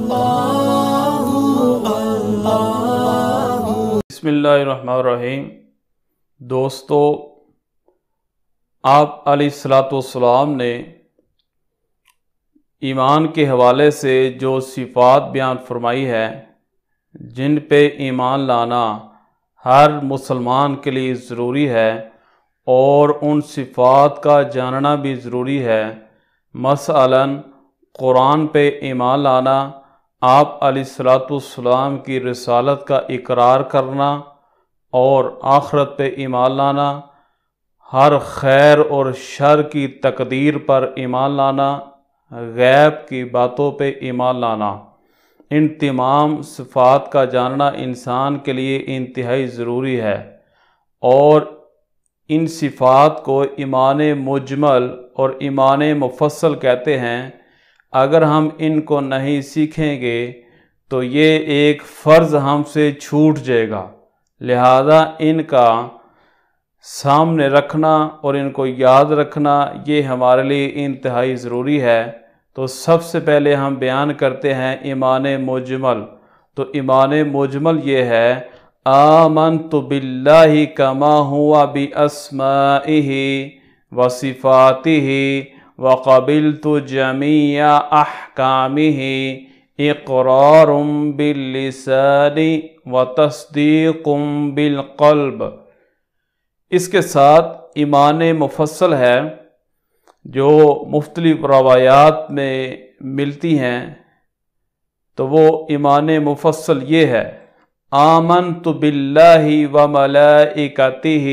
بسم اللہ الرحمن الرحیم۔ دوستو، آپ علیہ الصلوۃ والسلام نے ایمان کے حوالے سے جو صفات بیان فرمائی ہے، جن پہ ایمان لانا ہر مسلمان کے لیے ضروری ہے اور ان صفات کا جاننا بھی ضروری ہے۔ مثلاً قرآن پہ ایمان لانا، آپ علیہ الصلوۃ والسلام کی رسالت کا اقرار کرنا اور آخرت پہ ایمان لانا، ہر خیر اور شر کی تقدیر پر ایمان لانا، غیب کی باتوں پہ ایمان لانا، ان تمام صفات کا جاننا انسان کے لیے انتہائی ضروری ہے۔ اور ان صفات کو ایمان مجمل اور ایمان مفصل کہتے ہیں۔ اگر ہم ان کو نہیں سیکھیں گے تو یہ ایک فرض ہم سے چھوٹ جائے گا، لہذا ان کا سامنے رکھنا اور ان کو یاد رکھنا یہ ہمارے لیے انتہائی ضروری ہے۔ تو سب سے پہلے ہم بیان کرتے ہیں ایمان مجمل۔ تو ایمان مجمل یہ ہے: آمنت باللہ کما ہوا باسمائہ وصفاتہ وقبلت جمیع احکامہ اقرار باللسان وتصدیق بالقلب۔ اس کے ساتھ ایمان مفصل ہے جو مختلف روایات میں ملتی ہیں، تو وہ ایمان مفصل یہ ہے: آمنت باللہ وملائکتہ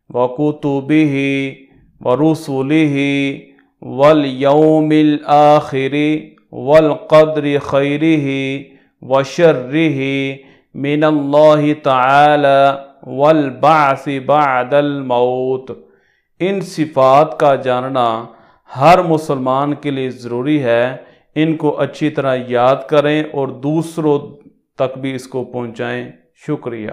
وکتبہ ورسلہ والیوم الآخر والقدر خیرہ وشرہ من اللہ تعالی والبعث بعد الموت۔ ان صفات کا جاننا ہر مسلمان کے لیے ضروری ہے۔ ان کو اچھی طرح یاد کریں اور دوسروں تک بھی اس کو پہنچائیں۔ شکریہ۔